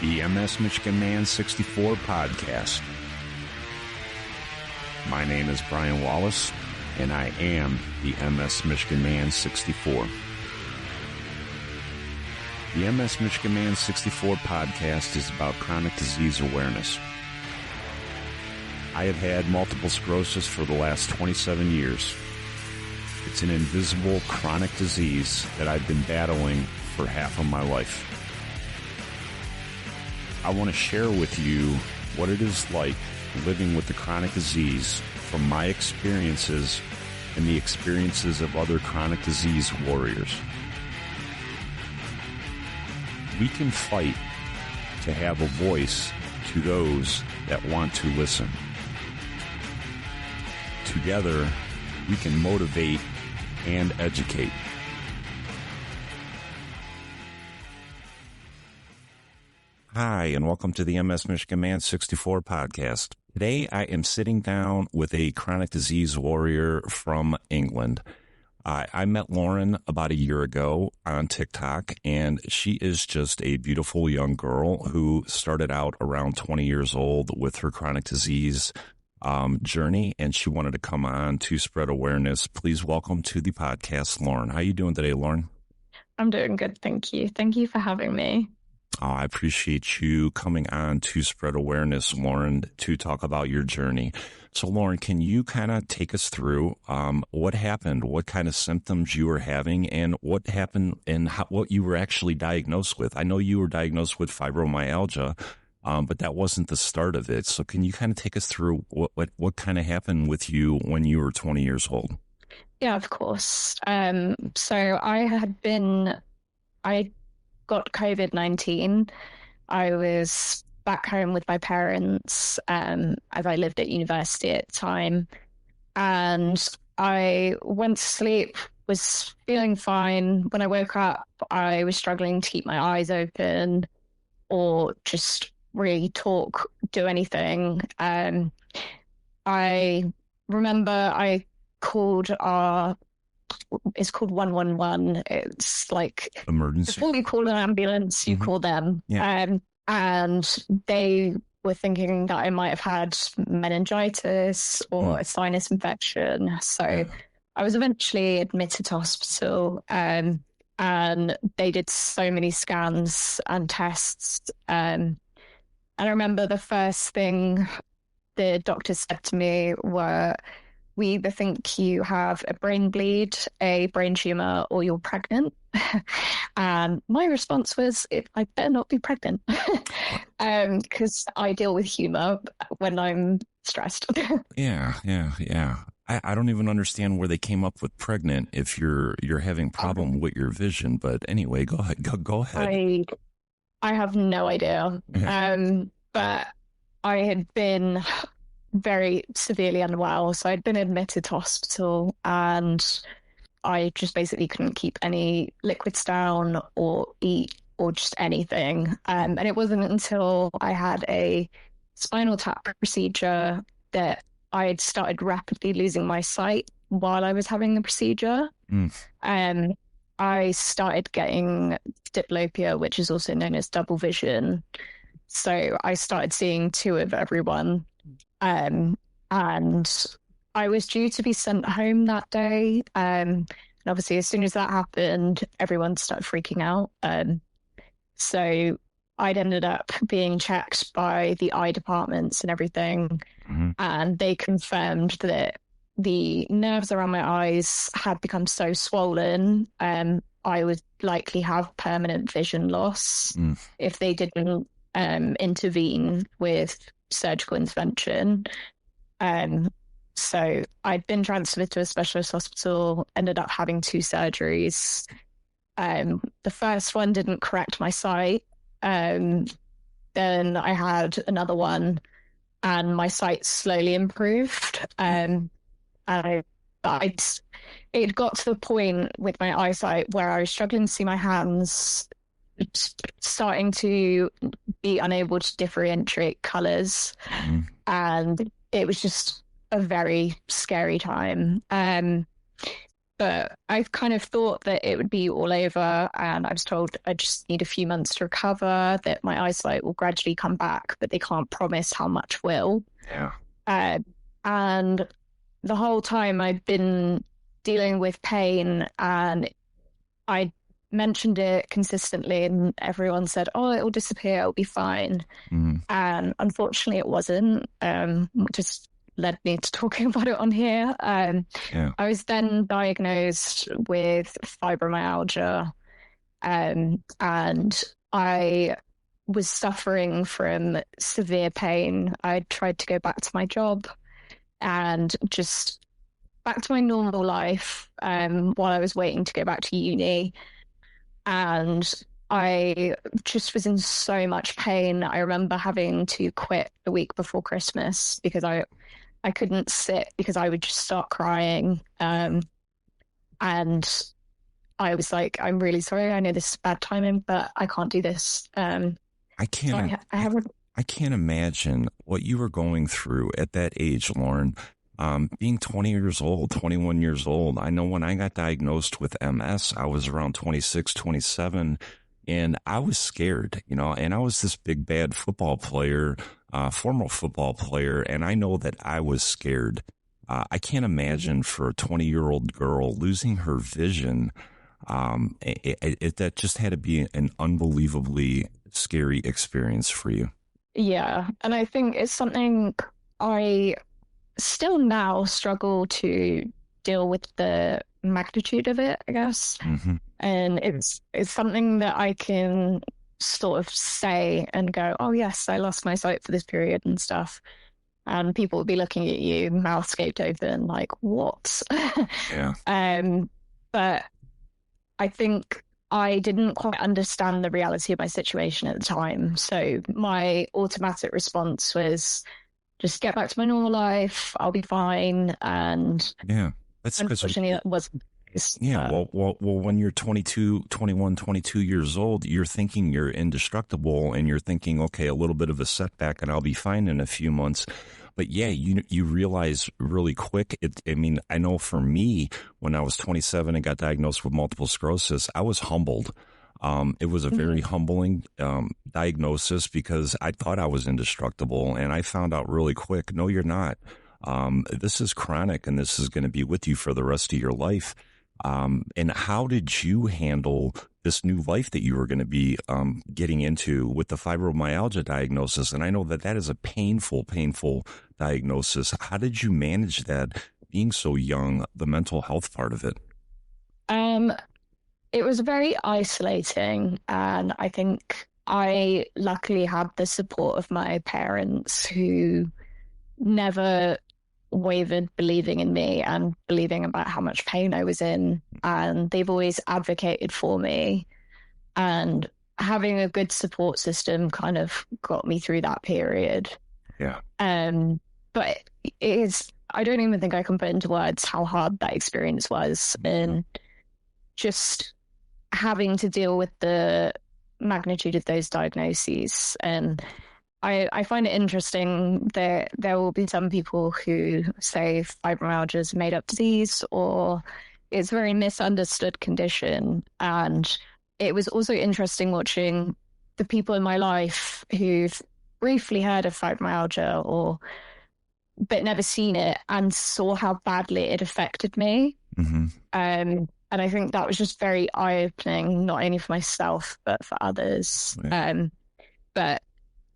the MS Michigan Man 64 podcast. My name is Brian Wallace, and I am the MS Michigan Man 64. The MS Michigan Man 64 podcast is about chronic disease awareness. I have had multiple sclerosis for the last 27 years. It's an invisible chronic disease that I've been battling for half of my life. I want to share with you what it is like living with the chronic disease from my experiences and the experiences of other chronic disease warriors. We can fight to have a voice to those that want to listen. Together, we can motivate and educate. Hi, and welcome to the MS Michigan Man 64 podcast. Today, I am sitting down with a chronic disease warrior from England. I met Lauren about a year ago on TikTok, and she is just a beautiful young girl who started out around 20 years old with her chronic disease journey, and she wanted to come on to spread awareness. Please welcome to the podcast, Lauren. How are you doing today, Lauren? I'm doing good, thank you. Thank you for having me. Oh, I appreciate you coming on to spread awareness, Lauren, to talk about your journey. So, Lauren, can you kind of take us through what happened, what kind of symptoms you were having, and what happened and what you were actually diagnosed with? I know you were diagnosed with fibromyalgia, but that wasn't the start of it. So can you kind of take us through what kind of happened with you when you were 20 years old? Yeah, of course. So I got COVID-19. I was back home with my parents as I lived at university at the time. And I went to sleep, was feeling fine. When I woke up, I was struggling to keep my eyes open or just really talk, do anything. I remember I called it's called 111. It's like emergency. Before you call an ambulance, you call them. Yeah. And they were thinking that I might have had meningitis or a sinus infection. So I was eventually admitted to hospital, and they did so many scans and tests. And I remember the first thing the doctor said to me were, "We either think you have a brain bleed, a brain tumor, or you're pregnant." And my response was, I better not be pregnant, because I deal with humor when I'm stressed. Yeah. I don't even understand where they came up with pregnant if you're having problem with your vision. But anyway, go ahead. I have no idea. But I had been very severely unwell. So I'd been admitted to hospital, and I just basically couldn't keep any liquids down or eat or just anything. And it wasn't until I had a spinal tap procedure that I had started rapidly losing my sight while I was having the procedure. I started getting diplopia, which is also known as double vision. So I started seeing two of everyone. And I was due to be sent home that day. And obviously, as soon as that happened, everyone started freaking out. So I'd ended up being checked by the eye departments and everything. And they confirmed that the nerves around my eyes had become so swollen, I would likely have permanent vision loss if they didn't intervene with surgical intervention. So I'd been transferred to a specialist hospital, ended up having 2 surgeries. The first one didn't correct my sight. Then I had another one, and my sight slowly improved. It got to the point with my eyesight where I was struggling to see my hands, starting to be unable to differentiate colors. And it was just a very scary time. But I kind of thought that it would be all over, and I was told I just need a few months to recover, that my eyesight will gradually come back, but they can't promise how much will. Yeah. And the whole time I'd been dealing with pain, and I mentioned it consistently, and everyone said, "Oh, it'll disappear, it'll be fine." And unfortunately, it wasn't. Just led me to talking about it on here. I was then diagnosed with fibromyalgia, and I was suffering from severe pain. I tried to go back to my job and just back to my normal life while I was waiting to go back to uni. And I just was in so much pain. I remember having to quit the week before Christmas because I couldn't sit because I would just start crying. And I was like, I'm really sorry. I know this is bad timing, but I can't do this. I can't imagine what you were going through at that age, Lauren. Being 20 years old, 21 years old. I know when I got diagnosed with MS, I was around 26, 27, and I was scared, you know, and I was this big, bad football player, former football player, and I know that I was scared. I can't imagine for a 20-year-old girl losing her vision. That just had to be an unbelievably scary experience for you. Yeah. And I think it's something I still now struggle to deal with the magnitude of it, I guess. And it's something that I can sort of say and go, oh, yes, I lost my sight for this period and stuff. And people will be looking at you, mouth gaped open, like, what? Yeah. But I think I didn't quite understand the reality of my situation at the time. So my automatic response was just get back to my normal life. I'll be fine. And yeah, that's unfortunately that wasn't. Yeah, well, when you're 22, 21, 22 years old, you're thinking you're indestructible, and you're thinking, okay, a little bit of a setback and I'll be fine in a few months. But yeah, you realize really quick. I mean, I know for me, when I was 27 and got diagnosed with multiple sclerosis, I was humbled. It was a very humbling diagnosis because I thought I was indestructible, and I found out really quick, no, you're not. This is chronic, and this is going to be with you for the rest of your life. And how did you handle this new life that you were going to be getting into with the fibromyalgia diagnosis? And I know that is a painful diagnosis. How did you manage that, being so young, the mental health part of it? It was very isolating, and I think I luckily had the support of my parents, who never wavered believing in me and believing about how much pain I was in, and they've always advocated for me, and having a good support system kind of got me through that period. Yeah. But it is, I don't even think I can put into words how hard that experience was, and just having to deal with the magnitude of those diagnoses. And I find it interesting that there will be some people who say fibromyalgia is a made-up disease, or it's a very misunderstood condition. And it was also interesting watching the people in my life who've briefly heard of fibromyalgia but never seen it, and saw how badly it affected me. And I think that was just very eye-opening, not only for myself, but for others. But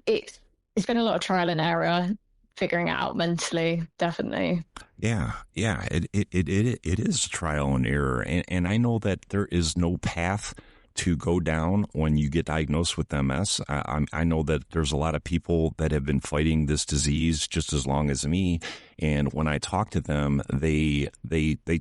it's been a lot of trial and error figuring it out mentally, definitely. Yeah, it is trial and error. And I know that there is no path to go down when you get diagnosed with MS. I know that there's a lot of people that have been fighting this disease just as long as me. And when I talk to them, they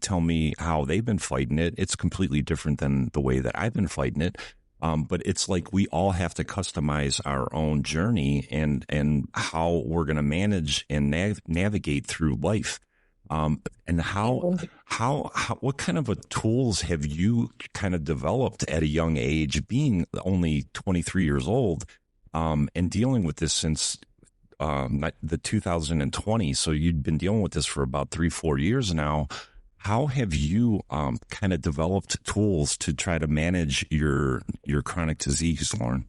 tell me how they've been fighting it. It's completely different than the way that I've been fighting it. But it's like we all have to customize our own journey and how we're going to manage and navigate through life. And what kind of tools have you kind of developed at a young age, being only 23 years old, and dealing with this since the 2020? So you'd been dealing with this for about 3-4 years now. How have you kind of developed tools to try to manage your chronic disease, Lauren?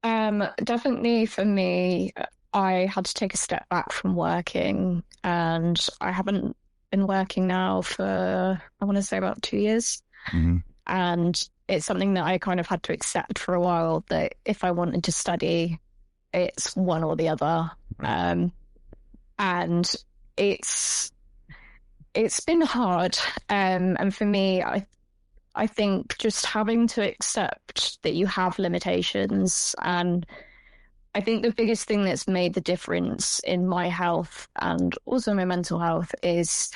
Definitely for me, I had to take a step back from working, and I haven't been working now for, I want to say about 2 years. Mm-hmm. And it's something that I kind of had to accept for a while, that if I wanted to study, it's one or the other. Right. And it's been hard. And for me, I think just having to accept that you have limitations. And I think the biggest thing that's made the difference in my health and also my mental health is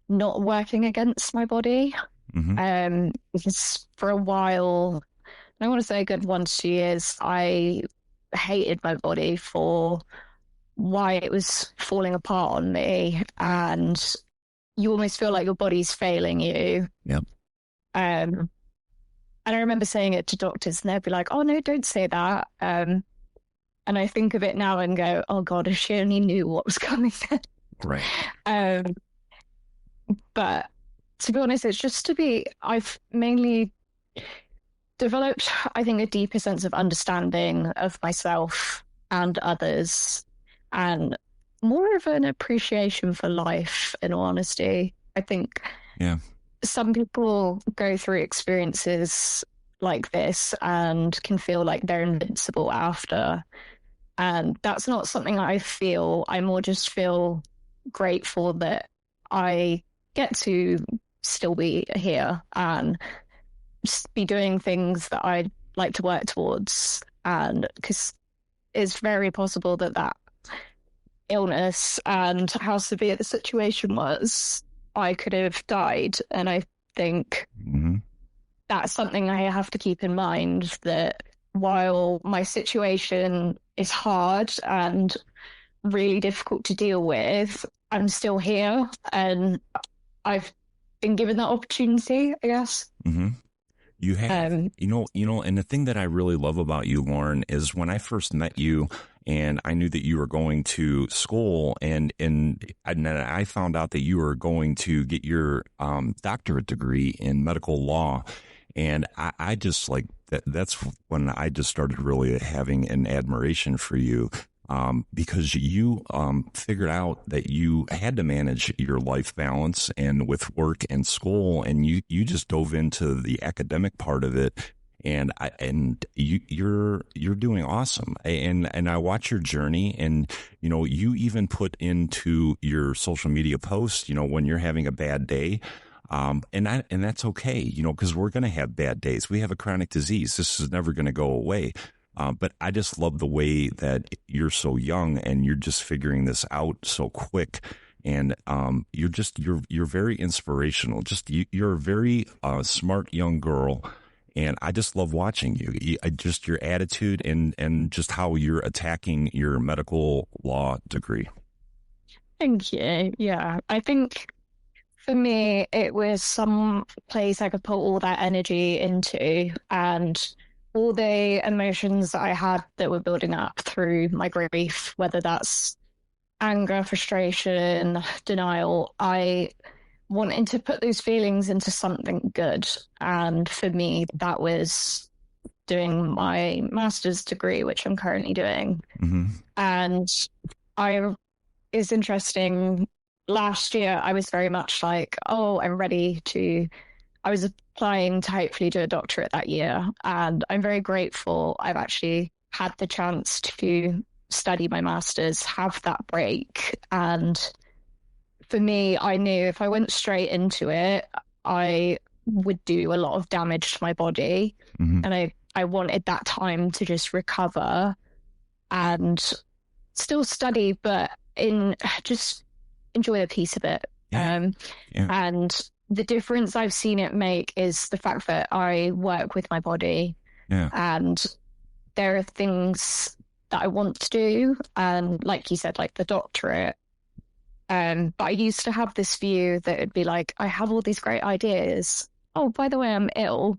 not working against my body. Because for a while, I want to say a good 1 to 2 years, I hated my body for why it was falling apart on me. And you almost feel like your body's failing you. Yep. And I remember saying it to doctors, and they'd be like, "Oh no, don't say that." And I think of it now and go, "Oh God, if she only knew what was coming." Right. But to be honest, it's just I've mainly developed, I think, a deeper sense of understanding of myself and others, and more of an appreciation for life, in all honesty. I think some people go through experiences like this and can feel like they're invincible after. And that's not something I feel. I more just feel grateful that I get to still be here and be doing things that I like to work towards. And because it's very possible that illness and how severe the situation was, I could have died. And I think that's something I have to keep in mind, that while my situation is hard and really difficult to deal with, I'm still here and I've been given that opportunity, I guess. You have, and the thing that I really love about you, Lauren, is when I first met you and I knew that you were going to school and I found out that you were going to get your doctorate degree in medical law. And I just like that's when I just started really having an admiration for you. Because you figured out that you had to manage your life balance and with work and school, and you just dove into the academic part of it, and you're doing awesome. And I watch your journey, and you even put into your social media posts, when you're having a bad day. And that's okay, because we're going to have bad days. We have a chronic disease. This is never going to go away. But I just love the way that you're so young and you're just figuring this out so quick. And you're very inspirational. You're a very smart young girl. And I just love watching you. Just your attitude and just how you're attacking your medical law degree. Thank you. Yeah, I think for me, it was some place I could put all that energy into, and all the emotions that I had that were building up through my grief, whether that's anger, frustration, denial, I wanted to put those feelings into something good. And for me, that was doing my master's degree, which I'm currently doing. And it's interesting. Last year, I was very much like, oh, I was applying to hopefully do a doctorate that year. And I'm very grateful I've actually had the chance to study my master's, have that break. And for me, I knew if I went straight into it, I would do a lot of damage to my body. And I wanted that time to just recover and still study, but just enjoy a piece of it. And the difference I've seen it make is the fact that I work with my body, and there are things that I want to do, and like you said, like the doctorate. But I used to have this view that it'd be like, I have all these great ideas. Oh, by the way, I'm ill.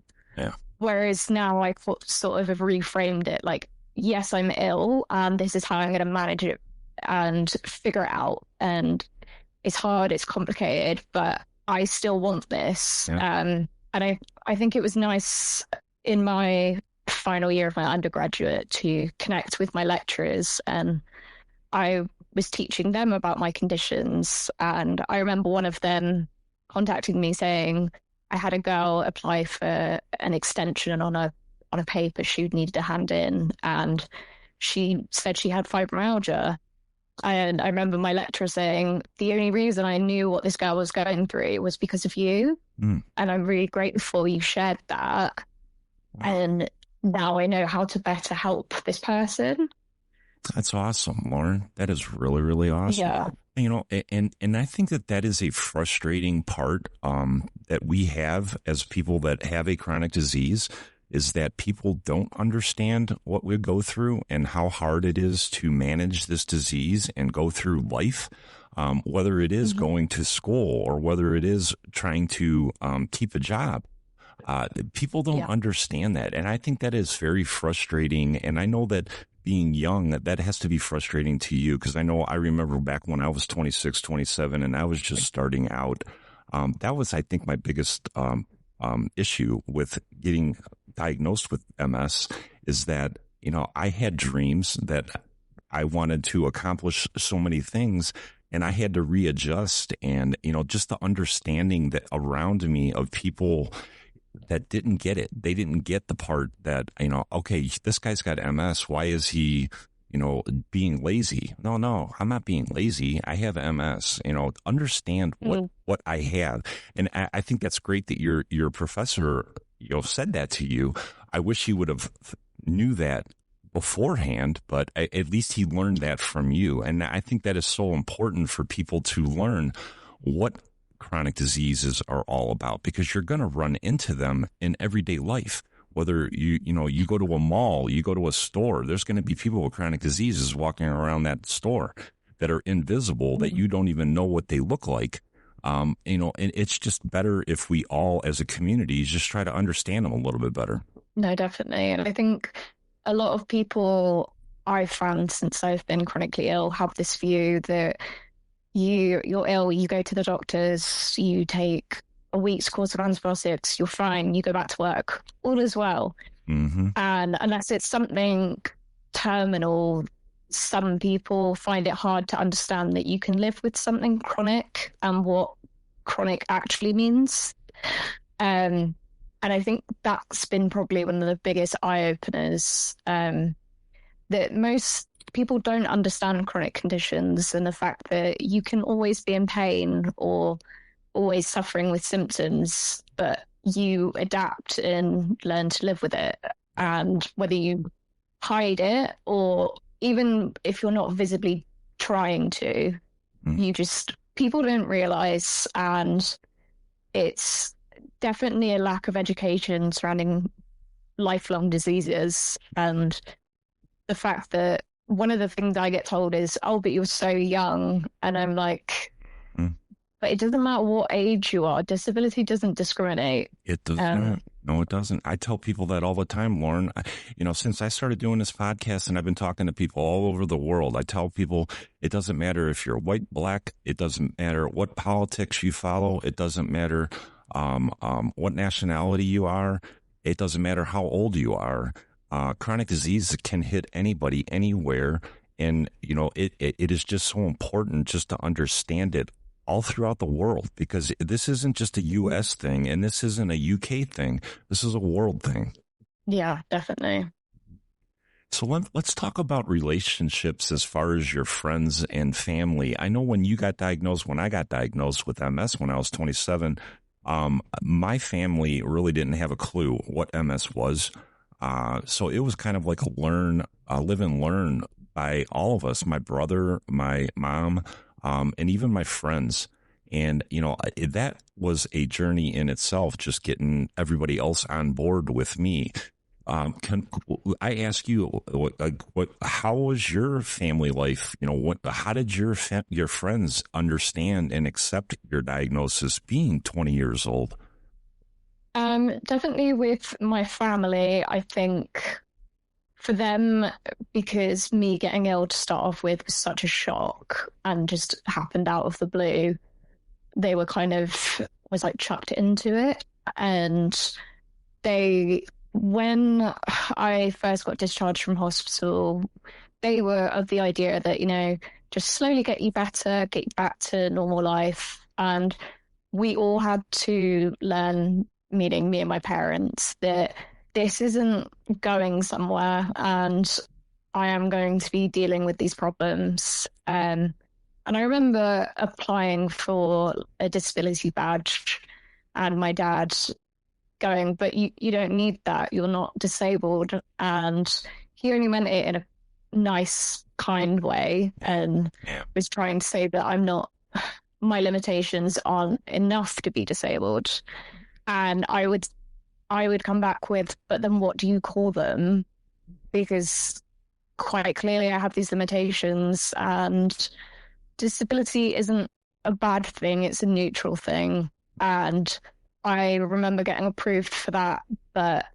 Whereas now I sort of have reframed it like, yes, I'm ill, and this is how I'm going to manage it and figure it out. And it's hard, it's complicated, but I still want this. Yeah. And I think it was nice in my final year of my undergraduate to connect with my lecturers, and I was teaching them about my conditions. And I remember one of them contacting me saying I had a girl apply for an extension on a paper she needed to hand in, and she said she had fibromyalgia. And I remember my lecturer saying, the only reason I knew what this girl was going through was because of you. Mm. And I'm really grateful you shared that. Wow. And now I know how to better help this person. That's awesome, Lauren. That is really, really awesome. Yeah. You know, and I think that that is a frustrating part that we have as people that have a chronic disease, is that people don't understand what we go through and how hard it is to manage this disease and go through life, whether it is going to school or whether it is trying to keep a job. People don't understand that. And I think that is very frustrating. And I know that being young, that has to be frustrating to you, because I remember back when I was 26, 27, and I was just starting out. That was, I think, my biggest issue with getting diagnosed with MS, is that, you know, I had dreams that I wanted to accomplish so many things, and I had to readjust. And, you know, just the understanding that around me of people that didn't get it. They didn't get the part that, you know, okay, this guy's got MS. Why is he, you know, being lazy? No, I'm not being lazy. I have MS. You know, understand what I have. And I think that's great that your professor, you know, said that to you. I wish he would have knew that beforehand, but at least he learned that from you. And I think that is so important for people to learn what chronic diseases are all about, because you're going to run into them in everyday life. Whether you go to a mall, you go to a store, there's going to be people with chronic diseases walking around that store that are invisible, that you don't even know what they look like. You know, and it's just better if we all as a community just try to understand them a little bit better. No, definitely. And I think a lot of people I've found since I've been chronically ill have this view that you're ill, you go to the doctors, you take a week's course of antibiotics, you're fine, you go back to work, all is well. And unless it's something terminal, some people find it hard to understand that you can live with something chronic and what chronic actually means. And I think that's been probably one of the biggest eye openers, that most people don't understand chronic conditions and the fact that you can always be in pain or always suffering with symptoms, but you adapt and learn to live with it. And whether you hide it or even if you're not visibly trying to, people don't realize. And it's definitely a lack of education surrounding lifelong diseases. And the fact that one of the things I get told is, oh, but you're so young. And I'm like, but it doesn't matter what age you are. Disability doesn't discriminate. It does not. No, it doesn't. I tell people that all the time, Lauren. You know, since I started doing this podcast and I've been talking to people all over the world, I tell people it doesn't matter if you're white, black. It doesn't matter what politics you follow. It doesn't matter what nationality you are. It doesn't matter how old you are. Chronic disease can hit anybody, anywhere. And, you know, it is just so important just to understand it all throughout the world, because this isn't just a U.S. thing and this isn't a UK thing. This is a world thing. Yeah, definitely. So let's talk about relationships as far as your friends and family. I know when I got diagnosed with MS when I was 27, my family really didn't have a clue what MS was. So it was kind of like a live and learn by all of us, my brother, my mom, and even my friends. And, you know, that was a journey in itself, just getting everybody else on board with me. Can I ask you, how was your family life? You know, how did your friends understand and accept your diagnosis being 20 years old? Definitely with my family, I think for them, because me getting ill to start off with was such a shock and just happened out of the blue, they were kind of was like chucked into it. And when I first got discharged from hospital, they were of the idea that, just slowly get you better, get you back to normal life. And we all had to learn, meaning me and my parents, that this isn't going somewhere and I am going to be dealing with these problems. And I remember applying for a disability badge and my dad going, but you don't need that. You're not disabled. And he only meant it in a nice, kind way and was trying to say that my limitations aren't enough to be disabled. And I would come back with, but then what do you call them? Because quite clearly I have these limitations, and disability isn't a bad thing, it's a neutral thing. And I remember getting approved for that, but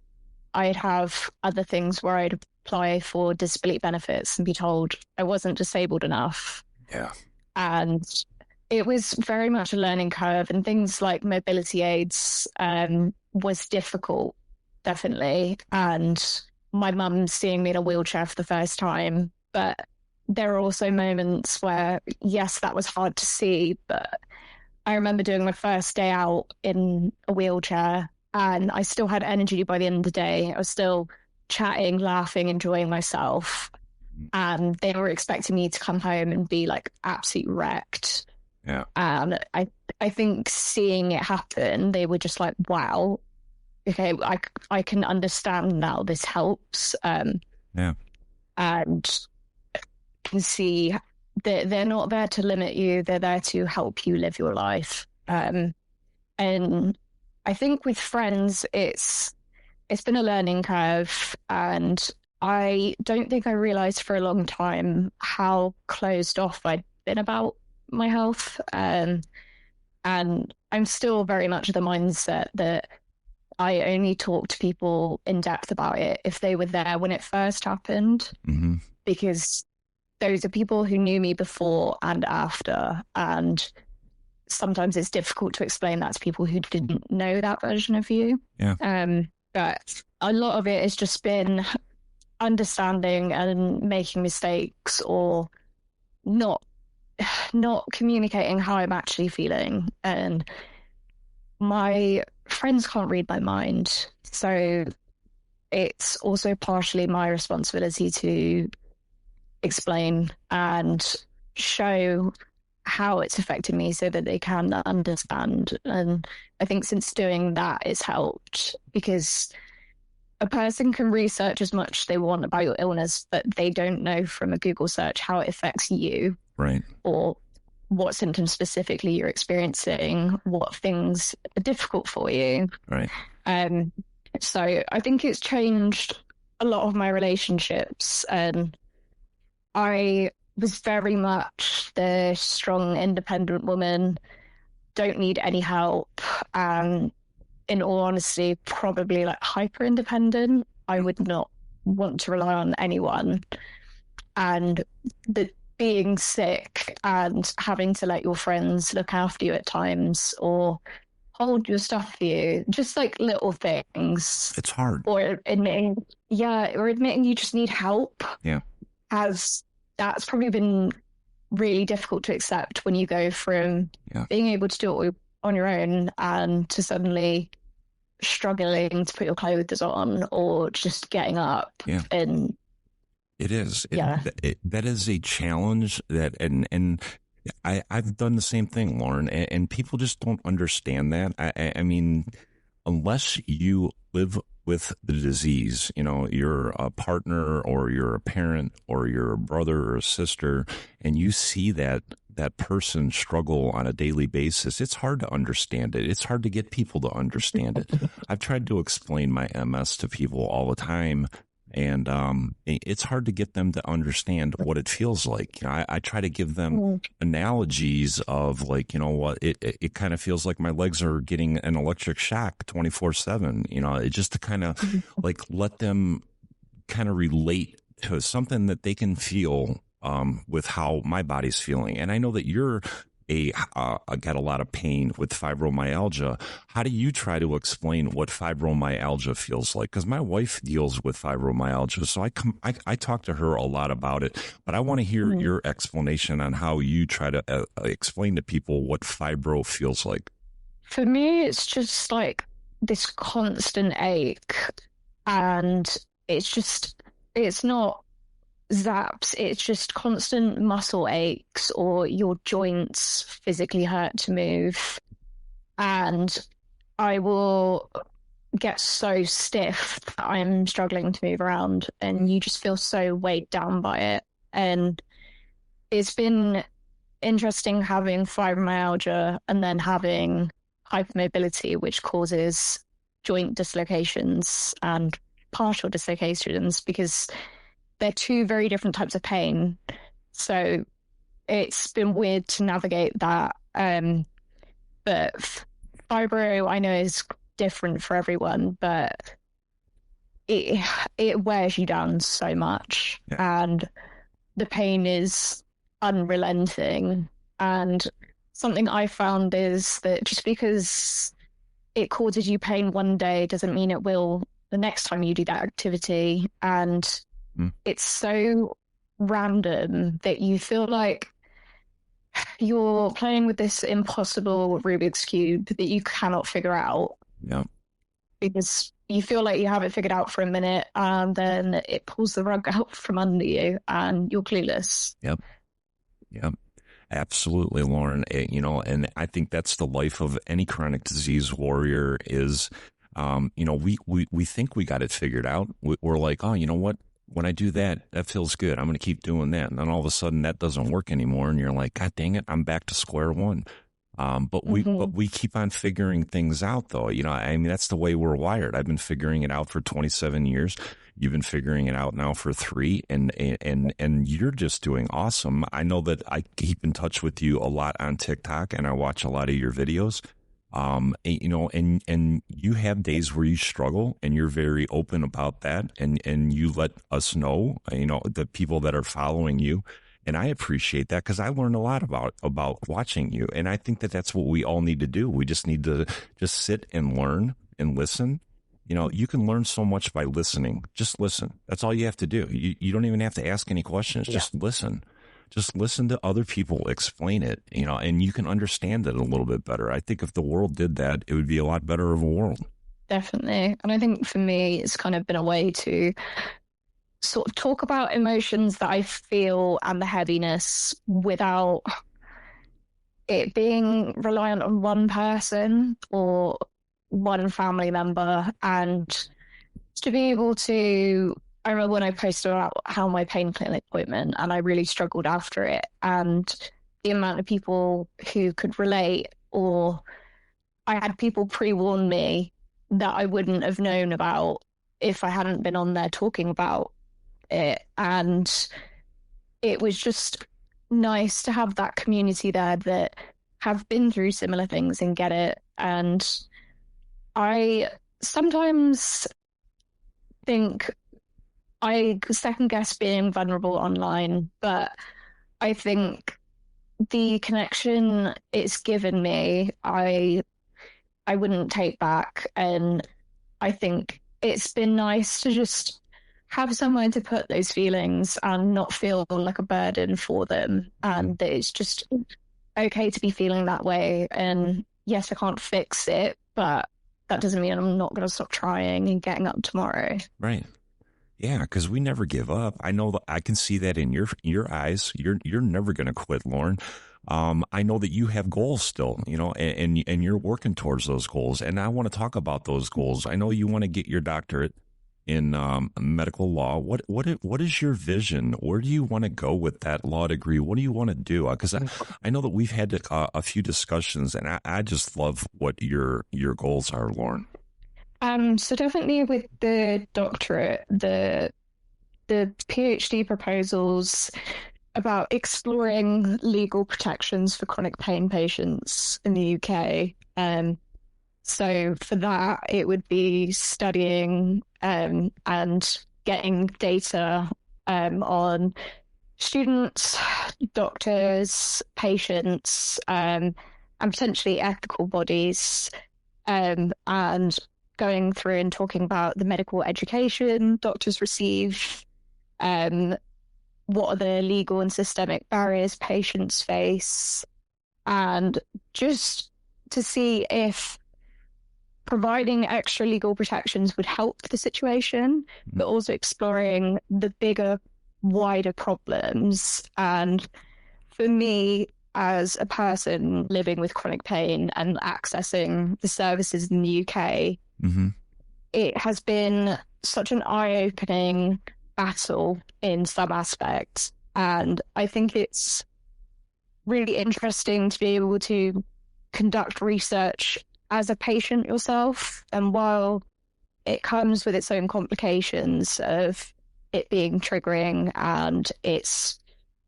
I'd have other things where I'd apply for disability benefits and be told I wasn't disabled enough. Yeah. And it was very much a learning curve, and things like mobility aids was difficult, definitely. And my mum seeing me in a wheelchair for the first time, but there are also moments where, yes, that was hard to see, but I remember doing my first day out in a wheelchair and I still had energy by the end of the day. I was still chatting, laughing, enjoying myself. And they were expecting me to come home and be like absolutely wrecked. Yeah. And I think seeing it happen, they were just like, wow, okay, I can understand now, this helps. Yeah. And can see that they're not there to limit you, they're there to help you live your life. And I think with friends, it's been a learning curve, and I don't think I realized for a long time how closed off I'd been about my health. And I'm still very much of the mindset that I only talk to people in depth about it if they were there when it first happened, because those are people who knew me before and after. And sometimes it's difficult to explain that to people who didn't know that version of you. Yeah. But a lot of it has just been understanding and making mistakes, or not communicating how I'm actually feeling. And my friends can't read my mind, so it's also partially my responsibility to explain and show how it's affected me so that they can understand. And I think since doing that, it's helped, because a person can research as much as they want about your illness, but they don't know from a Google search how it affects you. Right. Or what symptoms specifically you're experiencing, what things are difficult for you. Right. So I think it's changed a lot of my relationships. And I was very much the strong, independent woman, don't need any help. In all honesty, probably like hyper independent. I would not want to rely on anyone. And being sick and having to let your friends look after you at times, or hold your stuff for you, just like little things. It's hard. Or admitting you just need help. Yeah. That's probably been really difficult to accept when you go from being able to do it on your own and to suddenly struggling to put your clothes on or just getting up. Yeah. And it is. That is a challenge that, and I've done the same thing, Lauren, and people just don't understand that. I mean, unless you live with the disease, you're a partner or you're a parent or you're a brother or a sister, and you see that person struggle on a daily basis, it's hard to understand it. It's hard to get people to understand it. I've tried to explain my MS to people all the time, and it's hard to get them to understand what it feels like. I try to give them analogies of like, it kind of feels like my legs are getting an electric shock 24/7. It just to kind of like let them kind of relate to something that they can feel with how my body's feeling. And I know that you're get a lot of pain with fibromyalgia. How do you try to explain what fibromyalgia feels like? Because my wife deals with fibromyalgia, so I talk to her a lot about it. But I want to hear your explanation on how you try to explain to people what fibro feels like. For me, it's just like this constant ache, and it's not zaps, it's just constant muscle aches, or your joints physically hurt to move. And I will get so stiff that I'm struggling to move around, and you just feel so weighed down by it. And it's been interesting having fibromyalgia and then having hypermobility, which causes joint dislocations and partial dislocations, because they're two very different types of pain. So it's been weird to navigate that. But fibro, I know, is different for everyone, but it wears you down so much. Yeah. And the pain is unrelenting. And something I found is that just because it causes you pain one day doesn't mean it will the next time you do that activity. And it's so random that you feel like you're playing with this impossible Rubik's Cube that you cannot figure out. Yeah. Because you feel like you have it figured out for a minute, and then it pulls the rug out from under you and you're clueless. Yep. Yep. Absolutely, Lauren. And I think that's the life of any chronic disease warrior is, we think we got it figured out. We're like, oh, you know what? When I do that, that feels good. I'm going to keep doing that. And then all of a sudden that doesn't work anymore. And you're like, God dang it, I'm back to square one. But we keep on figuring things out, though. I mean, that's the way we're wired. I've been figuring it out for 27 years. You've been figuring it out now for 3, and you're just doing awesome. I know that I keep in touch with you a lot on TikTok, and I watch a lot of your videos. And you have days where you struggle, and you're very open about that, and you let us know, the people that are following you. And I appreciate that, because I learned a lot about watching you. And I think that that's what we all need to do. We just need to just sit and learn and listen. You can learn so much by listening. Just listen. That's all you have to do. You don't even have to ask any questions. Yeah. Just listen. Just listen to other people explain it, and you can understand it a little bit better. I think if the world did that, it would be a lot better of a world. Definitely. And I think for me, it's kind of been a way to sort of talk about emotions that I feel and the heaviness without it being reliant on one person or one family member. And to be able to, I remember when I posted about how my pain clinic appointment, and I really struggled after it, and the amount of people who could relate, or I had people pre-warn me that I wouldn't have known about if I hadn't been on there talking about it. And it was just nice to have that community there that have been through similar things and get it. And I sometimes think I second guess being vulnerable online, but I think the connection it's given me, I wouldn't take back. And I think it's been nice to just have somewhere to put those feelings and not feel like a burden for them. And that it's just okay to be feeling that way. And yes, I can't fix it, but that doesn't mean I'm not going to stop trying and getting up tomorrow. Right. Yeah, because we never give up. I know that I can see that in your eyes. You're never going to quit, Lauren. I know that you have goals still, and you're working towards those goals. And I want to talk about those goals. I know you want to get your doctorate in medical law. What is your vision? Where do you want to go with that law degree? What do you want to do? Because I know that we've had a few discussions, and I just love what your goals are, Lauren. So definitely with the doctorate, the PhD proposals about exploring legal protections for chronic pain patients in the UK. So for that, it would be studying and getting data on students, doctors, patients, and potentially ethical bodies, and going through and talking about the medical education doctors receive, um, what are the legal and systemic barriers patients face, and just to see if providing extra legal protections would help the situation, but also exploring the bigger, wider problems. And for me, as a person living with chronic pain and accessing the services in the UK, it has been such an eye-opening battle in some aspects. And I think it's really interesting to be able to conduct research as a patient yourself. And while it comes with its own complications of it being triggering and it's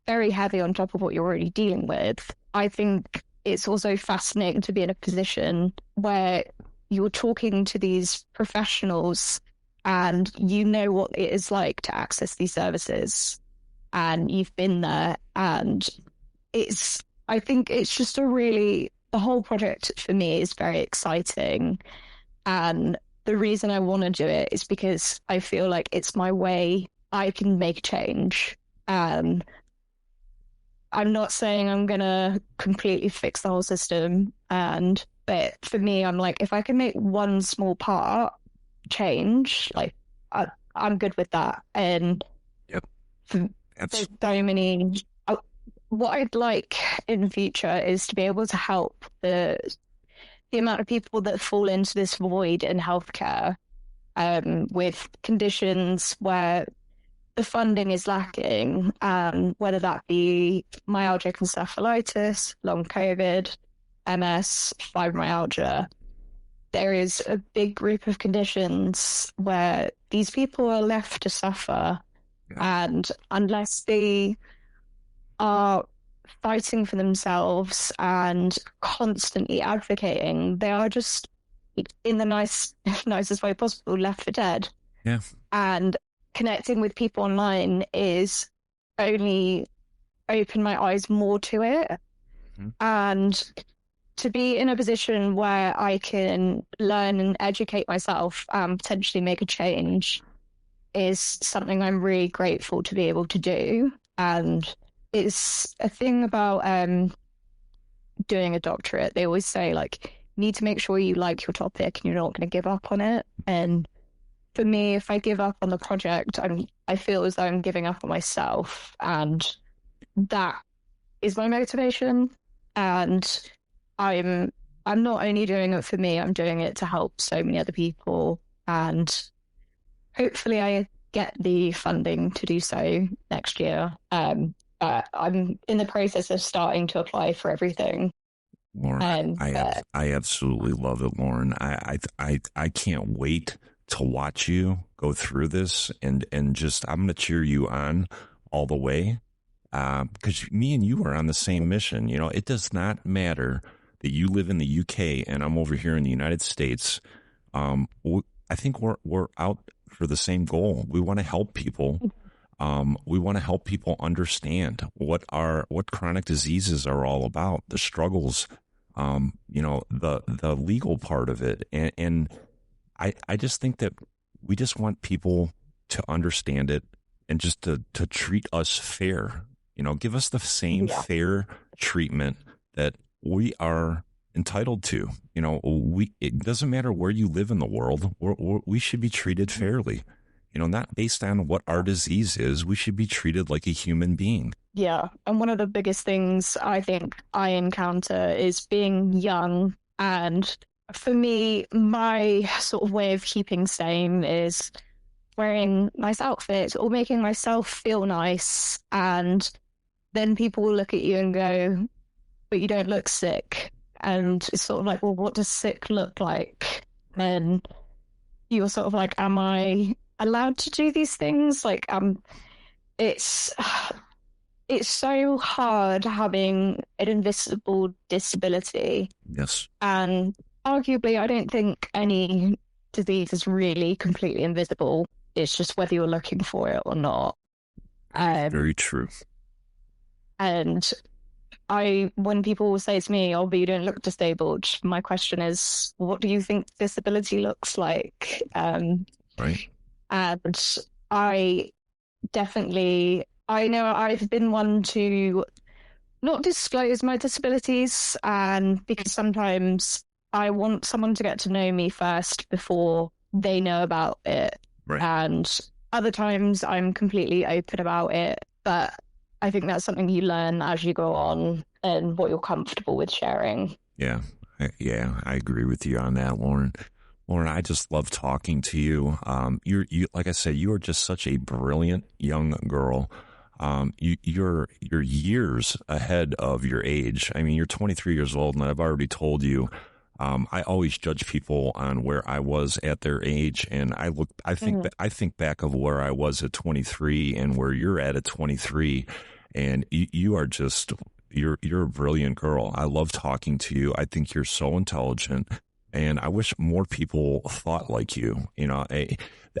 very heavy on top of what you're already dealing with, I think it's also fascinating to be in a position where you're talking to these professionals and you know what it is like to access these services and you've been there. And I think it's just the whole project for me is very exciting. And the reason I want to do it is because I feel like it's my way I can make change. And I'm not saying I'm going to completely fix the whole system. But for me, I'm like, if I can make one small part change, like I'm good with that. And yep. There's so many. What I'd like in the future is to be able to help the amount of people that fall into this void in healthcare, with conditions where the funding is lacking, whether that be myalgic encephalitis, long COVID, MS, fibromyalgia. There is a big group of conditions where these people are left to suffer, and unless they are fighting for themselves and constantly advocating, they are just, in the nicest way possible, left for dead. Yeah. And connecting with people online is only opened my eyes more to it. Mm-hmm. And to be in a position where I can learn and educate myself and potentially make a change is something I'm really grateful to be able to do. And it's a thing about doing a doctorate. They always say, like, you need to make sure you like your topic and you're not going to give up on it. And for me, if I give up on the project, I feel as though I'm giving up on myself. And that is my motivation. And I'm not only doing it for me, I'm doing it to help so many other people. And hopefully I get the funding to do so next year. I'm in the process of starting to apply for everything. Lauren, I absolutely love it, Lauren. I can't wait to watch you go through this and just, I'm going to cheer you on all the way. Because me and you are on the same mission. You know, it does not matter that you live in the UK and I'm over here in the United States. I think we're out for the same goal. We want to help people. We want to help people understand what chronic diseases are all about, the struggles, the legal part of it. And I just think that we just want people to understand it and just to treat us fair. You know, give us the same fair treatment that we are entitled to. You know, it doesn't matter where you live in the world. We should be treated fairly. You know, not based on what our disease is. We should be treated like a human being. Yeah. And one of the biggest things I think I encounter is being young. And for me, my sort of way of keeping sane is wearing nice outfits or making myself feel nice. And then people will look at you and go, but you don't look sick. And it's sort of like, well, what does sick look like? And you're sort of like, am I allowed to do these things? Like, it's so hard having an invisible disability. Yes. And arguably, I don't think any disease is really completely invisible. It's just whether you're looking for it or not. Very true. And when people say to me, "Oh, but you don't look disabled," my question is, what do you think disability looks like? Right. And I I know I've been one to not disclose my disabilities, and because sometimes I want someone to get to know me first before they know about it. Right. And other times I'm completely open about it. But I think that's something you learn as you go on and what you're comfortable with sharing. Yeah. I agree with you on that, Lauren. Lauren, I just love talking to you. You, like I said, you are just such a brilliant young girl. You're years ahead of your age. I mean, you're 23 years old, and I've already told you. I always judge people on where I was at their age, and I think back of where I was at 23 and where you're at 23, and you are just you're a brilliant girl. I love talking to you. I think you're so intelligent. And I wish more people thought like you. You know,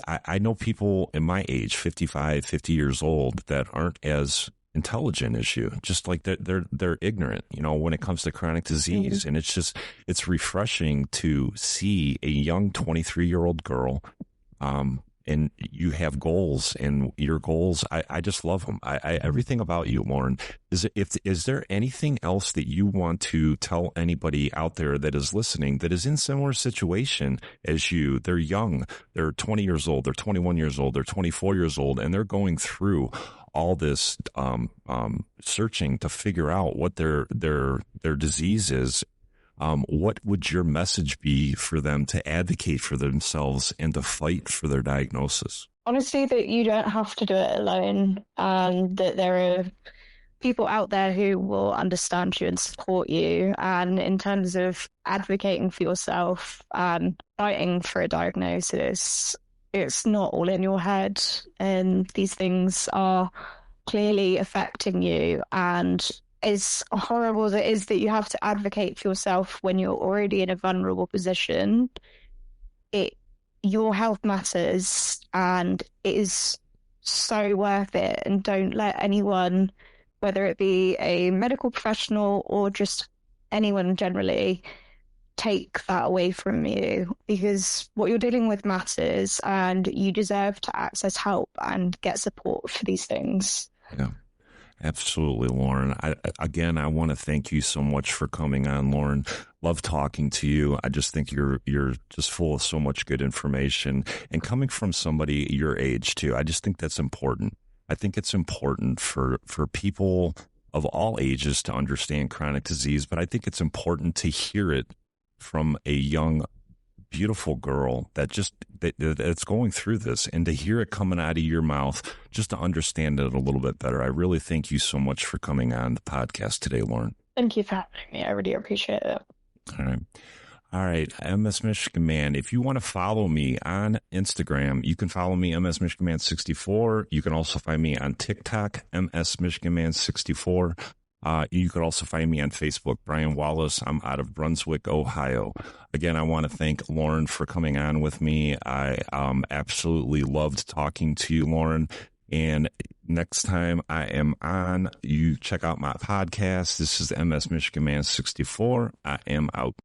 I know people in my age, 55, 50 years old, that aren't as intelligent as you. Just like they're ignorant, you know, when it comes to chronic disease. And it's refreshing to see a young 23-year-old girl, and you have goals, and your goals, I just love them. Everything about you, Lauren. Is there anything else that you want to tell anybody out there that is listening that is in similar situation as you? They're young, they're 20 years old, they're 21 years old, they're 24 years old, and they're going through all this searching to figure out what their disease is. What would your message be for them to advocate for themselves and to fight for their diagnosis? Honestly, that you don't have to do it alone, and that there are people out there who will understand you and support you. And in terms of advocating for yourself and fighting for a diagnosis, it's not all in your head, and these things are clearly affecting you. And as horrible as it is that you have to advocate for yourself when you're already in a vulnerable position, it your health matters, and it is so worth it. And don't let anyone, whether it be a medical professional or just anyone generally, take that away from you, because what you're dealing with matters, and you deserve to access help and get support for these things. Yeah. Absolutely, Lauren. I want to thank you so much for coming on, Lauren. Love talking to you. I just think you're just full of so much good information, and coming from somebody your age too. I just think that's important. I think it's important for people of all ages to understand chronic disease, but I think it's important to hear it from a young, beautiful girl that's going through this, and to hear it coming out of your mouth, just to understand it a little bit better. I really thank you so much for coming on the podcast today, Lauren. Thank you for having me. I really appreciate it. All right, MS Michigan Man. If you want to follow me on Instagram, you can follow me, MS Michigan Man 64. You can also find me on TikTok, MS Michigan Man 64. You could also find me on Facebook, Brian Wallace. I'm out of Brunswick, Ohio. Again, I want to thank Lauren for coming on with me. I absolutely loved talking to you, Lauren. And next time I am on, you check out my podcast. This is MS Michigan Man 64. I am out.